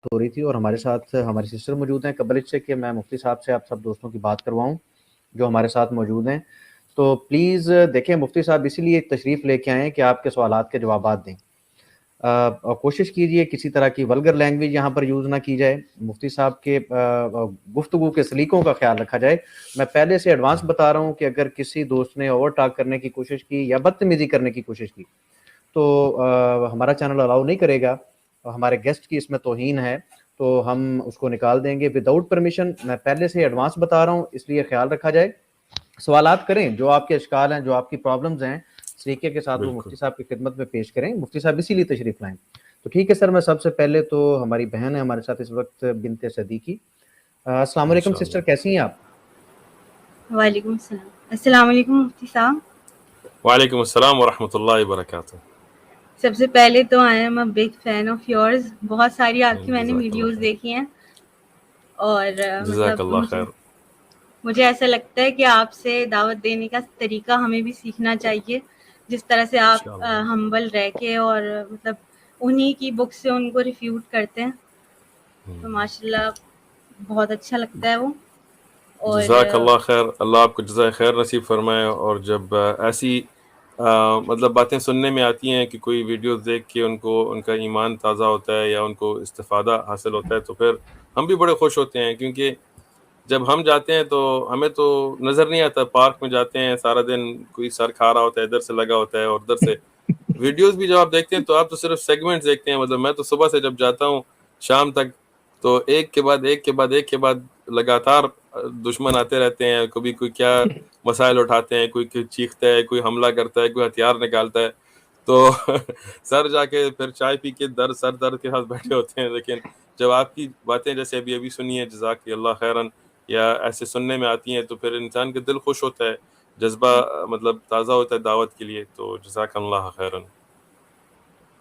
ہو رہی تھی اور ہمارے ساتھ ہماری سسٹر موجود ہیں قبل سے کہ میں مفتی صاحب سے آپ سب دوستوں کی بات کرواؤں جو ہمارے ساتھ موجود ہیں. تو پلیز دیکھیں مفتی صاحب اسی لیے تشریف لے کے آئیں کہ آپ کے سوالات کے جوابات دیں. اور کوشش کیجئے کسی طرح کی ولگر لینگویج یہاں پر یوز نہ کی جائے. مفتی صاحب کے گفتگو کے سلیقوں کا خیال رکھا جائے. میں پہلے سے ایڈوانس بتا رہا ہوں کہ اگر کسی دوست نے اوور ٹاک کرنے کی کوشش کی یا بدتمیزی کرنے کی کوشش کی تو ہمارا چینل الاؤ نہیں کرے گا. ہمارے گیسٹ کی اس میں توہین ہے تو ہم اس کو نکال دیں گے وداؤٹ پرمیشن. میں پہلے سے ایڈوانس بتا رہا ہوں اس لیے خیال رکھا جائے. سوالات کریں جو آپ کے اشکال ہیں جو آپ کی پرابلمز ہیں سلیقے کے ساتھ وہ مفتی صاحب کی خدمت میں پیش کریں. مفتی صاحب اسی لیے تشریف لائیں. تو ٹھیک ہے سر, میں سب سے پہلے تو ہماری بہن ہے ہمارے ساتھ اس وقت بنت صدیقی. السلام علیکم سسٹر, کیسی ہیں آپ؟ وعلیکم السلام. السلام علیکم مفتی صاحب. وعلیکم السلام ورحمۃ اللہ وبرکاتہ. سب سے پہلے تو I am a big fan of yours. بہت ساری آپ کی میں نے جزاک اللہ ویڈیوز خیر. دیکھی ہیں اور جزاک مطلب اللہ خیر. مجھے ایسا لگتا ہے کہ آپ سے دعوت دینے کا طریقہ ہمیں بھی سیکھنا چاہیے. جس طرح سے آپ ہمبل رہ کے اور مطلب انہی کی بک سے ان کو ریفیوٹ کرتے ہیں تو ماشاء اللہ بہت اچھا لگتا ہے وہ. اور جزاک اللہ خیر. اللہ آپ کو جزائے خیر نصیب فرمائے. اور جب ایسی مطلب باتیں سننے میں آتی ہیں کہ کوئی ویڈیوز دیکھ کے ان کا ایمان تازہ ہوتا ہے یا ان کو استفادہ حاصل ہوتا ہے تو پھر ہم بھی بڑے خوش ہوتے ہیں. کیونکہ جب ہم جاتے ہیں تو ہمیں تو نظر نہیں آتا. پارک میں جاتے ہیں سارا دن کوئی سر کھا رہا ہوتا ہے, ادھر سے لگا ہوتا ہے اور ادھر سے ویڈیوز بھی جب آپ دیکھتے ہیں تو آپ تو صرف سیگمنٹ دیکھتے ہیں. مطلب میں تو صبح سے جب جاتا ہوں شام تک تو ایک کے بعد ایک کے بعد ایک کے بعد لگاتار دشمن آتے رہتے ہیں. کبھی کوئی کیا مسائل اٹھاتے ہیں, کوئی چیختا ہے, کوئی حملہ کرتا ہے, کوئی ہتھیار نکالتا ہے. تو سر جا کے پھر چائے پی کے سر درد کے ساتھ بیٹھے ہوتے ہیں. لیکن جب آپ کی باتیں جیسے ابھی سنی ہے جزاک اللہ خیرن یا ایسے سننے میں آتی ہیں تو پھر انسان کا دل خوش ہوتا ہے, جذبہ مطلب تازہ ہوتا ہے دعوت کے لیے. تو جزاک اللہ خیرن.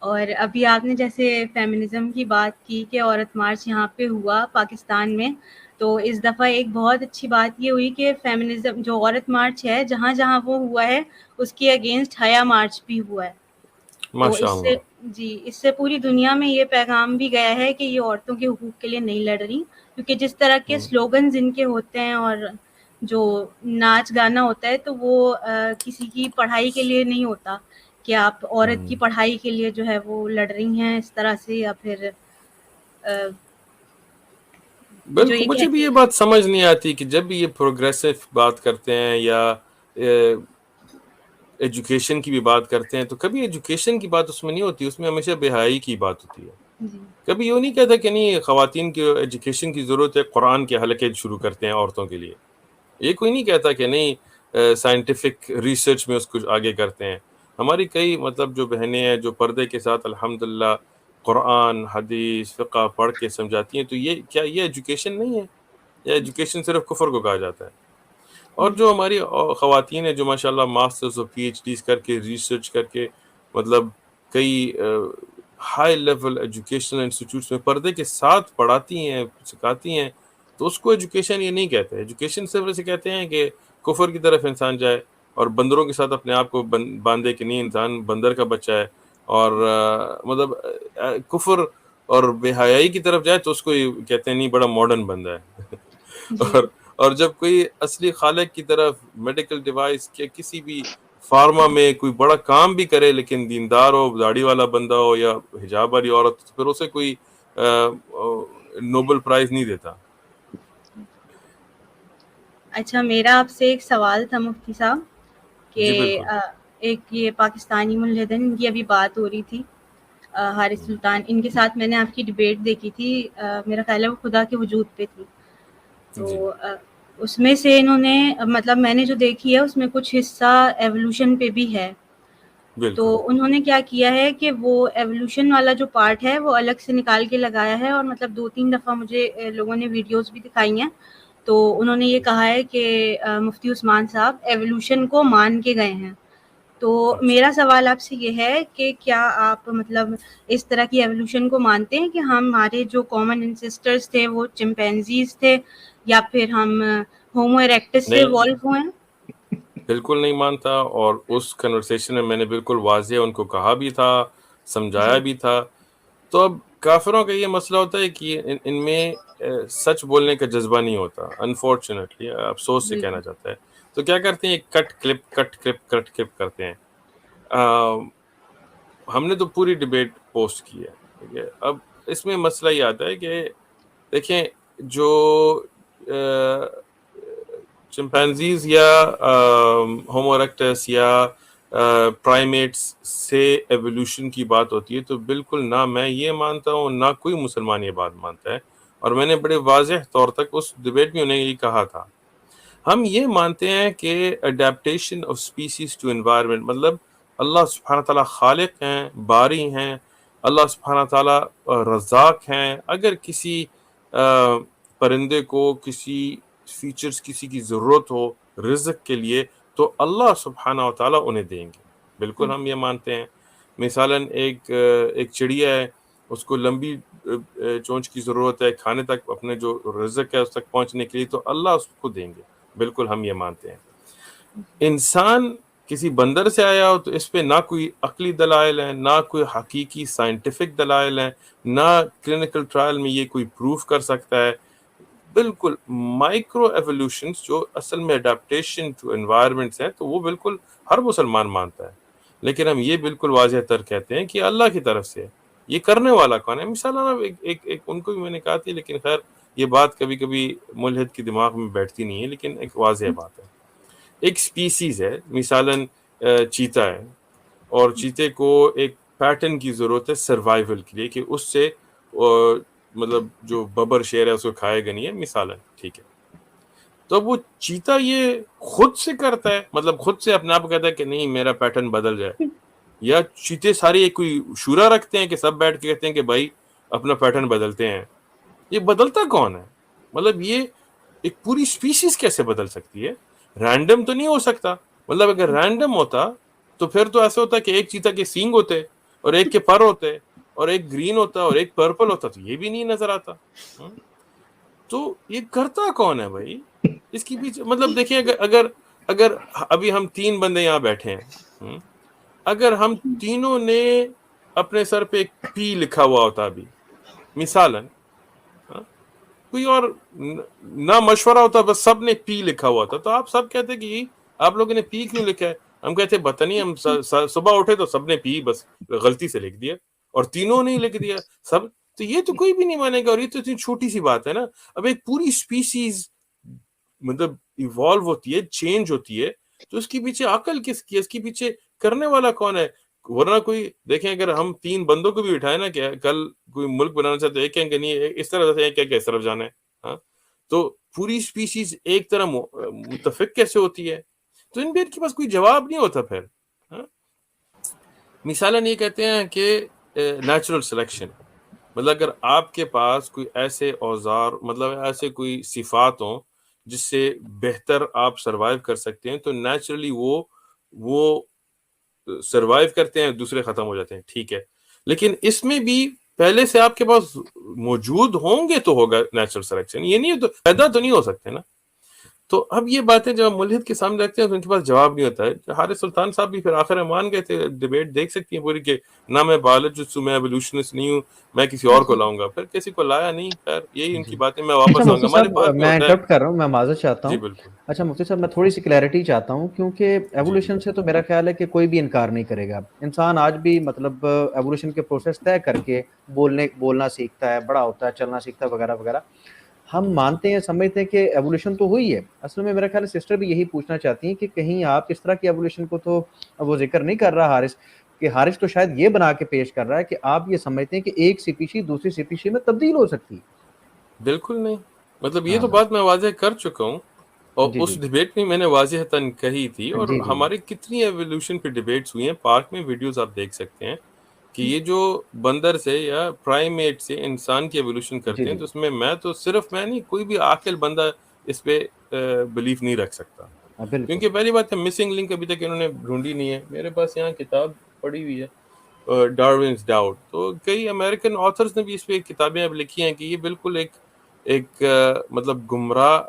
اور ابھی آپ نے جیسے فیمنزم کی بات کی کہ عورت مارچ یہاں پہ ہوا پاکستان میں, تو اس دفعہ ایک بہت اچھی بات یہ ہوئی کہ فیمنزم جو عورت مارچ ہے جہاں جہاں وہ ہوا ہے اس کے اگینسٹ حیا مارچ بھی ہوا ہے. تو ماشاء اللہ. اس سے پوری دنیا میں یہ پیغام بھی گیا ہے کہ یہ عورتوں کے حقوق کے لیے نہیں لڑ رہی. کیونکہ جس طرح کے سلوگنز ان کے ہوتے ہیں اور جو ناچ گانا ہوتا ہے تو وہ کسی کی پڑھائی کے لیے نہیں ہوتا کہ آپ عورت کی پڑھائی کے لیے جو ہے وہ لڑ رہی ہیں اس طرح سے, یا پھر جو بالکل. مجھے بھی یہ بات سمجھ نہیں آتی کہ جب بھی یہ پروگریسو بات کرتے ہیں یا ایجوکیشن کی بھی بات کرتے ہیں تو کبھی ایجوکیشن کی بات اس میں نہیں ہوتی. اس میں ہمیشہ بے حیائی کی بات ہوتی ہے. کبھی یہ نہیں کہتا کہ نہیں خواتین کی ایجوکیشن کی ضرورت ہے, قرآن کے حلقے شروع کرتے ہیں عورتوں کے لیے. یہ کوئی نہیں کہتا کہ نہیں سائنٹیفک ریسرچ میں اس کو آگے کرتے ہیں. ہماری کئی مطلب جو بہنیں ہیں جو پردے کے ساتھ الحمدللہ قرآن حدیث فقہ پڑھ کے سمجھاتی ہیں, تو یہ کیا یہ ایجوکیشن نہیں ہے؟ یا ایجوکیشن صرف کفر کو کہا جاتا ہے؟ اور جو ہماری خواتین ہیں جو ماشاءاللہ ماسٹرز اور پی ایچ ڈیز کر کے ریسرچ کر کے مطلب کئی ہائی لیول ایجوکیشنل انسٹیٹیوٹس میں پردے کے ساتھ پڑھاتی ہیں سکھاتی ہیں, تو اس کو ایجوکیشن یہ نہیں کہتے. ایجوکیشن صرف ایسے کہتے ہیں کہ کفر کی طرف انسان جائے اور بندروں کے ساتھ اپنے آپ کو باندھے کہ نہیں انسان بندر کا بچہ ہے, اور مطلب کفر اور بے حیائی کی طرف جائے تو اس کو کہتے ہیں نہیں بڑا ماڈرن بندہ ہے. اور جب کوئی اصلی خالق کی طرف میڈیکل ڈیوائس کے کسی بھی فارما میں کوئی بڑا کام بھی کرے لیکن دیندار ہو, داڑھی والا بندہ ہو یا حجاب والی عورت, تو پھر اسے کوئی نوبل پرائز نہیں دیتا. اچھا, میرا آپ سے ایک سوال تھا مفتی صاحب کہ جی بالکل. ایک یہ پاکستانی ملحدین ان کی ابھی بات ہو رہی تھی حارث سلطان, ان کے ساتھ میں نے آپ کی ڈیبیٹ دیکھی تھی. میرا خیال ہے وہ خدا کے وجود پہ تھی. جی تو اس میں سے انہوں نے مطلب میں نے جو دیکھی ہے اس میں کچھ حصہ ایوولوشن پہ بھی ہے. تو بالکل. انہوں نے کیا کیا ہے کہ وہ ایوولوشن والا جو پارٹ ہے وہ الگ سے نکال کے لگایا ہے, اور مطلب 2-3 دفعہ مجھے لوگوں نے ویڈیوز بھی دکھائی ہیں. تو انہوں نے یہ کہا ہے کہ مفتی عثمان صاحب ایوولوشن کو مان کے گئے ہیں. تو میرا سوال آپ سے یہ ہے کہ کیا آپ مطلب اس طرح کی ایوولوشن کو مانتے ہیں کہ ہمارے جو کامن انسیسٹرز تھے وہ چمپینزیز تھے, یا پھر ہم ہومو ایریکٹس سے نہیں, ایوالو ہوئے ہیں؟ بالکل نہیں مانتا. اور اس کنورسیشن میں نے بالکل واضح ان کو کہا بھی تھا, سمجھایا بھی تھا. تو اب کافروں کا یہ مسئلہ ہوتا ہے کہ ان میں سچ بولنے کا جذبہ نہیں ہوتا، انفارچونیٹلی، افسوس سے کہنا چاہتا ہے. تو کیا کرتے ہیں، کٹ کلپ کرتے ہیں. ہم نے تو پوری ڈبیٹ پوسٹ کی ہے، ٹھیک ہے. اب اس میں مسئلہ یہ آتا ہے کہ دیکھیں، جو چمپینزیز یا ہومو اریکٹس یا پرائمیٹس سے ایولیوشن کی بات ہوتی ہے تو بالکل نہ میں یہ مانتا ہوں، نہ کوئی مسلمان یہ بات مانتا ہے. اور میں نے بڑے واضح طور تک اس ڈبیٹ میں انہیں یہ کہا تھا. ہم یہ مانتے ہیں کہ adaptation of species to environment, مطلب اللہ سبحانہ تعالیٰ خالق ہیں، باری ہیں، اللہ سبحانہ تعالیٰ رزاق ہیں. اگر کسی پرندے کو کسی فیچرز کسی کی ضرورت ہو رزق کے لیے تو اللہ سبحانہ و تعالیٰ انہیں دیں گے. بالکل ہم یہ مانتے ہیں. مثالاً ایک چڑیا ہے، اس کو لمبی چونچ کی ضرورت ہے کھانے تک، اپنے جو رزق ہے اس تک پہنچنے کے لیے، تو اللہ اس کو دیں گے. بالکل ہم یہ مانتے ہیں. انسان کسی بندر سے آیا ہو تو اس پہ نہ کوئی عقلی دلائل ہیں، نہ کوئی حقیقی سائنٹیفک دلائل ہیں، نہ کلینکل ٹرائل میں یہ کوئی پروف کر سکتا ہے. بالکل مائکرو ایولیوشنز جو اصل میں اڈیپٹیشن ٹو انوائرمنٹس ہیں تو وہ بالکل ہر مسلمان مانتا ہے. لیکن ہم یہ بالکل واضح تر کہتے ہیں کہ اللہ کی طرف سے. یہ کرنے والا کون ہے؟ مثالاً ایک ان کو بھی میں نے کہا تھی، لیکن خیر یہ بات کبھی کبھی ملحد کے دماغ میں بیٹھتی نہیں ہے، لیکن ایک واضح بات ہے. ایک سپیسیز ہے، مثالاً چیتا ہے، اور چیتے کو ایک پیٹرن کی ضرورت ہے سروائیول کے لیے کہ اس سے مطلب جو ببر شیر ہے اس کو کھائے گا نہیں ہے مثالاً، ٹھیک ہے. تو وہ چیتا یہ خود سے کرتا ہے، مطلب خود سے اپنے آپ کہتا ہے کہ نہیں میرا پیٹرن بدل جائے، یا چیتے سارے ایک کوئی شورا رکھتے ہیں کہ سب بیٹھ کے کہتے ہیں کہ بھائی اپنا پیٹرن بدلتے ہیں؟ یہ بدلتا کون ہے؟ مطلب یہ ایک پوری سپیسیز کیسے بدل سکتی ہے؟ رینڈم تو نہیں ہو سکتا. مطلب اگر رینڈم ہوتا تو پھر تو ایسا ہوتا کہ ایک چیتا کے سینگ ہوتے اور ایک کے پر ہوتے اور ایک گرین ہوتا اور ایک پرپل ہوتا، تو یہ بھی نہیں نظر آتا. تو یہ کرتا کون ہے بھائی اس کی پیچھے؟ مطلب دیکھیں، اگر ابھی ہم 3 بندے یہاں بیٹھے ہیں، اگر ہم تینوں نے اپنے سر پہ ایک پی لکھا ہوا ہوتا ابھی مثالاً، کوئی اور نہ مشورہ ہوتا، بس سب نے پی لکھا ہوا تھا، تو آپ سب کہتے کہ آپ لوگوں نے پی کیوں لکھا ہے؟ ہم کہتے پتہ نہیں، ہم صبح اٹھے تو سب نے پی بس غلطی سے لکھ دیا اور تینوں نے لکھ دیا سب. تو یہ تو کوئی بھی نہیں مانے گا، اور یہ تو اتنی چھوٹی سی بات ہے نا. اب ایک پوری سپیسیز مطلب ایوالو ہوتی ہے، چینج ہوتی ہے، تو اس کے پیچھے عقل کس کی ہے؟ اس کے پیچھے کرنے والا کون ہے؟ ورنہ کوئی دیکھیں، اگر ہم 3 بندوں کو بھی اٹھائے نا کہ کل کوئی ملک بنانا چاہتے ایک کہیں گے نہیں اس طرف سے، ایک اس طرف جانا ہے، ہاں، تو پوری سپیسیز ایک طرح متفق کیسے ہوتی ہے؟ تو ان پہ کے پاس کوئی جواب نہیں ہوتا. پھر مثالاً یہ کہتے ہیں کہ نیچرل سلیکشن، مطلب اگر آپ کے پاس کوئی ایسے اوزار، مطلب ایسے کوئی صفات ہوں جس سے بہتر آپ سروائیو کر سکتے ہیں، تو نیچرلی وہ سروائیو کرتے ہیں، دوسرے ختم ہو جاتے ہیں، ٹھیک ہے. لیکن اس میں بھی پہلے سے آپ کے پاس موجود ہوں گے تو ہوگا نیچرل سلیکشن، یہ نہیں تو پیدا تو نہیں ہو سکتے نا. تو اب یہ باتیں جب ہم ملحد کے سامنے رکھتے ہیں تو ان کے پاس جواب نہیں ہوتا ہے. حارث سلطان صاحب بھی پھر آخر میں مان گئے تھے، ڈیبیٹ دیکھ سکتی ہیں پوری، کہ نہ میں بایولوجسٹ ہوں، میں ایوولوشنسٹ نہیں ہوں، میں کسی اور کو لاؤں گا. پھر کسی کو لایا نہیں. خیر یہی ان کی باتیں. میں واپس آؤں گا، ہمارے پاس میں انٹرپٹ کر رہا ہوں، میں معذرت چاہتا جی ہوں. بالکل. اچھا مفتی صاحب، میں تھوڑی سی کلیئرٹی چاہتا ہوں، کیونکہ ایوولوشن سے تو میرا خیال ہے کہ کوئی بھی انکار نہیں کرے گا. انسان آج بھی مطلب ایوولوشن کے پروسیس طے کر کے بولنا سیکھتا ہے، بڑا ہوتا ہے، چلنا سیکھتا ہے، وغیرہ وغیرہ. ہم مانتے ہیں، سمجھتے ہیں کہ ایوولوشن تو ہوئی ہے. اصل میں میرا خیال ہے سسٹر بھی یہی پوچھنا چاہتی ہیں کہ کہیں آپ اس طرح کی ایوولوشن کو تو وہ ذکر نہیں کر رہا حارث، کہ حارث تو شاید یہ بنا کے پیش کر رہا ہے کہ آپ یہ سمجھتے ہیں کہ ایک سپیشی دوسری سپیشی میں تبدیل ہو سکتی ہے. بالکل نہیں. مطلب یہ تو بات میں واضح کر چکا ہوں، اور اس ڈیبیٹ میں نے واضح تن کہی تھی. اور ہماری کتنی ایوولوشن پہ ڈیبیٹس ہوئی ہیں، پارک میں ویڈیوز آپ دیکھ سکتے ہیں کہ یہ جو بندر سے یا پرائمیٹ سے انسان کی ایوولوشن کرتے ہیں، تو اس میں تو صرف میں نہیں، کوئی بھی عاقل بندہ اس پہ بلیف نہیں رکھ سکتا. کیونکہ پہلی بات ہے مسنگ لنک ابھی تک انہوں نے ڈھونڈی نہیں ہے. میرے پاس یہاں کتاب پڑھی ہوئی ہے، ڈارونز ڈاؤٹ. تو کئی امریکن آتھرز نے بھی اس پہ کتابیں اب لکھی ہیں کہ یہ بالکل ایک مطلب گمراہ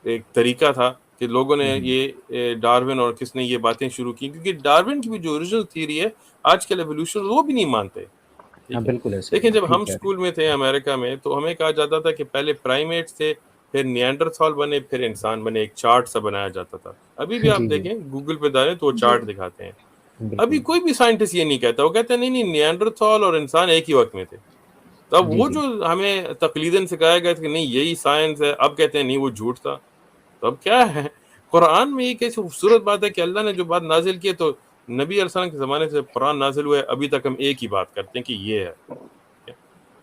ایک طریقہ تھا کہ کہ لوگوں نے یہ ڈارون اور کس نے یہ باتیں شروع کی، کیونکہ ڈارون کی بھی جو اوریجنل تھیوری ہے آج کل ایولیوشن وہ بھی نہیں مانتے. بالکل ایسے دیکھیں جب ہم اسکول میں تھے امریکہ میں تو ہمیں کہا جاتا تھا کہ پہلے پرائمیٹس تھے، پھر نیانڈرتھال بنے، پھر انسان بنے، ایک چارٹ سا بنایا جاتا تھا. ابھی بھی آپ دیکھیں گوگل پہ ڈالیں تو وہ چارٹ دکھاتے ہیں. ابھی کوئی بھی سائنٹسٹ یہ نہیں کہتا، وہ کہتے ہیں نہیں نیانڈرتھال اور انسان ایک ہی وقت میں تھے. تو اب وہ جو ہمیں تقلیداً سکھایا گیا تھا کہ نہیں یہی سائنس ہے، اب کہتے ہیں نہیں وہ جھوٹ تھا. تو اب کیا ہے؟ قرآن میں یہ کیسی خوبصورت بات ہے کہ اللہ نے جو بات نازل کی ہے، تو نبی علیہ السلام کے زمانے سے قرآن نازل ہوا ہے، ابھی تک ہم ایک ہی بات کرتے ہیں کہ یہ ہے.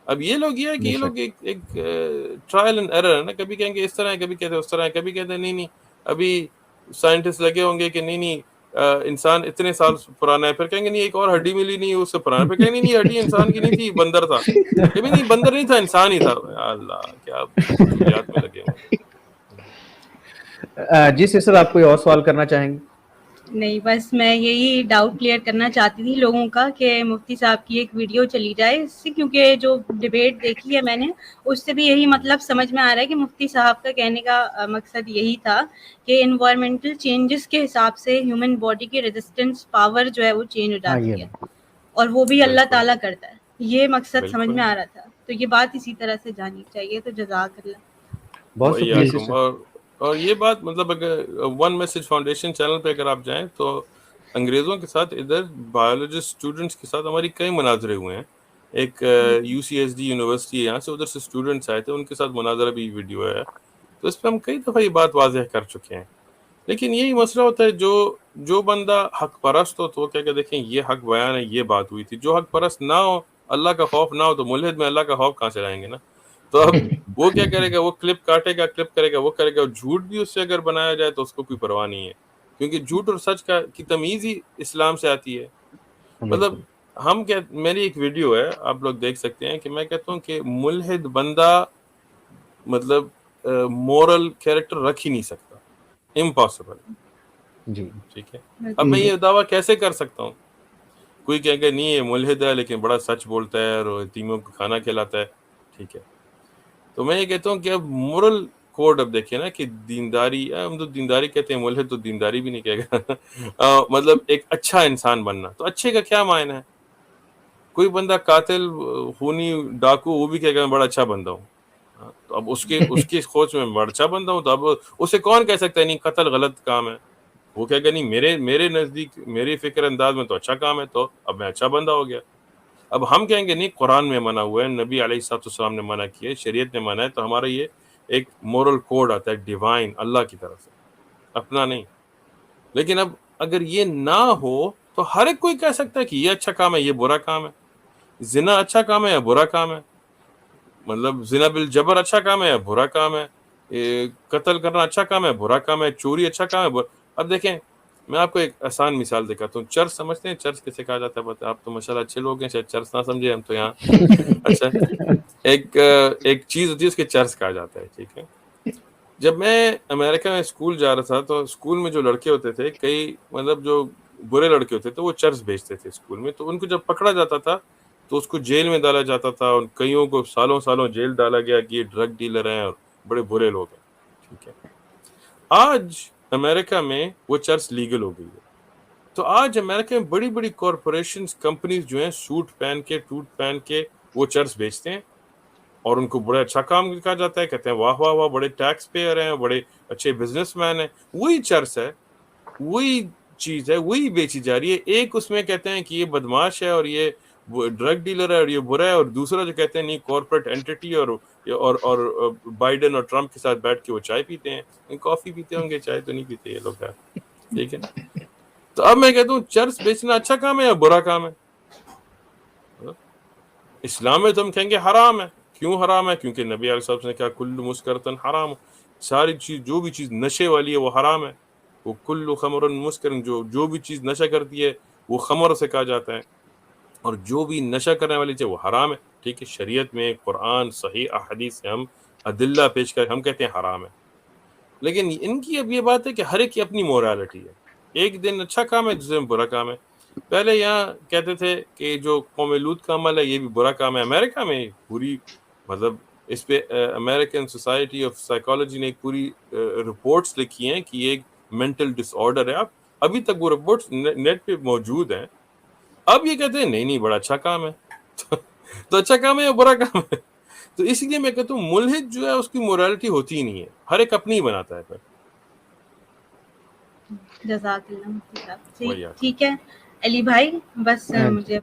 اب یہ لوگ یہ ہے کہ یہ لوگ ایک ٹرائل اینڈ ایرر ہے نا، کبھی کہیں گے اس طرح ہے، کبھی کہتے ہیں اس طرح ہے، کبھی کہتے ہیں نہیں ابھی سائنٹسٹ لگے ہوں گے کہ نہیں انسان اتنے سال پرانا ہے، پھر کہیں گے نہیں ایک اور ہڈی ملی نہیں اس سے پرانا، پھر کہیں گے نہیں ہڈی انسان کی نہیں تھی بندر تھا، کبھی نہیں بندر نہیں تھا انسان ہی تھا. اللہ کیا وجوہات میں لگے ہوئے. جی سسٹر آپ کوئی اور سوال کرنا چاہیں گے؟ نہیں بس میں یہی ڈاؤٹ کلیئر کرنا چاہتی تھی لوگوں کا کہ مفتی صاحب کی ایک ویڈیو چلی جائے اس سے، کیونکہ جو ڈبیٹ دیکھی ہے میں نے اس سے بھی یہی مطلب سمجھ میں آ رہا ہے کہ مفتی صاحب کا کہنے کا مقصد یہی تھا کہ انوائرمنٹل چینجز کے حساب سے ہیومن باڈی کی ریزسٹنس پاور جو ہے وہ چینج ہو جاتی ہے، اور وہ بھی اللہ تعالیٰ کرتا ہے. یہ مقصد سمجھ میں آ رہا تھا، تو یہ بات اسی طرح سے جانی چاہیے. تو جزاک اللہ. بہت شکریہ. اور یہ بات مطلب اگر ون میسج فاؤنڈیشن چینل پہ اگر آپ جائیں تو انگریزوں کے ساتھ ادھر بایولوجسٹ اسٹوڈنٹس کے ساتھ ہماری کئی مناظرے ہوئے ہیں. ایک U C S D university ہے یہاں سے، ادھر سے اسٹوڈنٹس آئے تھے، ان کے ساتھ مناظرہ بھی ویڈیو ہے. تو اس پہ ہم کئی دفعہ یہ بات واضح کر چکے ہیں. لیکن یہی مسئلہ ہوتا ہے جو بندہ حق پرست ہو تو وہ کہہ کے دیکھیں یہ حق بیان ہے، یہ بات ہوئی تھی. جو حق پرست نہ ہو، اللہ کا خوف نہ ہو، تو ملحد میں اللہ کا خوف کہاں سے لائیں گے نا. تو اب وہ کیا کرے گا، وہ کلپ کاٹے گا، کلپ کرے گا، وہ کرے گا. جھوٹ بھی اس سے اگر بنایا جائے تو اس کو کوئی پرواہ نہیں ہے، کیونکہ جھوٹ اور سچ کی تمیز ہی اسلام سے آتی ہے. مطلب ہم کیا، میری ایک ویڈیو ہے آپ لوگ دیکھ سکتے ہیں کہ میں کہتا ہوں کہ ملحد بندہ مطلب مورل کیریکٹر رکھ ہی نہیں سکتا، امپاسبل. جی ٹھیک ہے. اب میں یہ دعویٰ کیسے کر سکتا ہوں؟ کوئی کہے کہ نہیں یہ ملحد ہے لیکن بڑا سچ بولتا ہے اور یتیموں کو کھانا کھلاتا ہے. ٹھیک ہے. تو میں یہ کہتا ہوں کہ اب مورل کوڈ اب دیکھیں نا کہ دینداری، ہم تو دینداری کہتے ہیں، ملحد تو دینداری بھی نہیں کہے گا. مطلب ایک اچھا انسان بننا، تو اچھے کا کیا معنی ہے؟ کوئی بندہ قاتل، خونی، ڈاکو، وہ بھی کہے گا میں بڑا اچھا بندہ ہوں. تو اب اس کی سوچ میں بڑا اچھا بندہ ہوں، تو اب اسے کون کہہ سکتا ہے نہیں قتل غلط کام ہے؟ وہ کہے گا نہیں میرے نزدیک، میری فکر انداز میں تو اچھا کام ہے، تو اب میں اچھا بندہ ہو گیا. اب ہم کہیں گے نہیں قرآن میں منع ہوا ہے، نبی علیہ الصلوۃ والسلام نے منع کیا ہے، شریعت نے منع ہے، تو ہمارا یہ ایک مورل کوڈ آتا ہے ڈیوائن، اللہ کی طرف سے، اپنا نہیں. لیکن اب اگر یہ نہ ہو تو ہر ایک کوئی کہہ سکتا ہے کہ یہ اچھا کام ہے، یہ برا کام ہے. زنا اچھا کام ہے یا برا کام ہے؟ مطلب زنا بالجبر اچھا کام ہے یا برا کام ہے؟ قتل کرنا اچھا کام ہے، برا کام ہے؟ چوری اچھا کام ہے؟ اب دیکھیں میں آپ کو ایک آسان مثال دکھاتا ہوں. چرچ سمجھتے ہیں چرچ کیسے کہا جاتا ہے؟ آپ تو ماشاءاللہ اچھے لوگ ہیں، شاید چرچ نہ سمجھے، ہم تو یہاں اچھا ایک چیز ہوتی ہے اس کے چرچ کہا جاتا ہے. ٹھیک ہے. جب میں امریکہ میں اسکول جا رہا تھا تو اسکول میں جو لڑکے ہوتے تھے، کئی مطلب جو برے لڑکے ہوتے تھے وہ چرچ بھیجتے تھے اسکول میں. تو ان کو جب پکڑا جاتا تھا تو اس کو جیل میں ڈالا جاتا تھا، اور کئیوں کو سالوں جیل ڈالا گیا کہ یہ ڈرگ ڈیلر ہیں اور بڑے برے لوگ ہیں. ٹھیک ہے. آج امریکہ میں وہ چرچ لیگل ہو گئی ہے. تو آج امریکہ میں بڑی بڑی کارپوریشنز، کمپنیز جو ہیں سوٹ پہن کے، ٹوٹ پہن کے وہ چرچ بیچتے ہیں، اور ان کو بڑا اچھا کام کہا جاتا ہے. کہتے ہیں واہ واہ واہ بڑے ٹیکس پیئر ہیں، بڑے اچھے بزنس مین ہیں. وہی چرچ ہے، وہی چیز ہے، وہی بیچی جا رہی ہے. ایک اس میں کہتے ہیں کہ یہ بدماش ہے اور یہ ڈرگ ڈیلر ہے اور یہ برا ہے، اور دوسرا جو کہتے ہیں نہیں کارپوریٹ اینٹی، اور بائیڈن اور ٹرمپ کے ساتھ بیٹھ کے وہ چائے پیتے ہیں. کافی پیتے ہوں گے، چائے تو نہیں پیتے یہ لوگ. ٹھیک ہے. تو اب میں کہتا ہوں چرچ بیچنا اچھا کام ہے یا برا کام ہے؟ اسلام میں تو ہم کہیں گے حرام ہے. کیوں حرام ہے؟ کیونکہ نبی علیہ السلام نے کہا کل مسکرتن حرام، ساری چیز جو بھی چیز نشے والی ہے وہ حرام ہے. وہ کل خمر مسکر، جو بھی چیز نشہ کرتی ہے وہ خمر سے کہا جاتا ہے، اور جو بھی نشہ کرنے والی چیز وہ حرام ہے. ٹھیک ہے. شریعت میں قرآن صحیح احادیث سے ہم ادلہ پیش کر ہم کہتے ہیں حرام ہے. لیکن ان کی اب یہ بات ہے کہ ہر ایک کی اپنی مورالٹی ہے. ایک دن اچھا کام ہے، دوسرے دن برا کام ہے. پہلے یہاں کہتے تھے کہ جو قوم لوط کا عمل ہے یہ بھی برا کام ہے. امریکہ میں پوری مطلب اس پہ امریکن سوسائٹی آف سائیکالوجی نے ایک پوری رپورٹس لکھی ہیں کہ یہ ایک مینٹل ڈس آرڈر ہے. آپ ابھی تک وہ رپورٹس نیٹ پہ موجود ہیں. اب یہ کہتے ہیں نہیں بڑا اچھا کام ہے. تو اچھا کام ہے یا برا کام ہے؟ تو اس لیے میں کہتا ہوں ملحد جو ہے اس کی مورالٹی ہوتی ہی نہیں ہے, ہر ایک اپنی ہی بناتا ہے. پھر جزاک اللہ. ٹھیک ہے علی بھائی, بس مجھے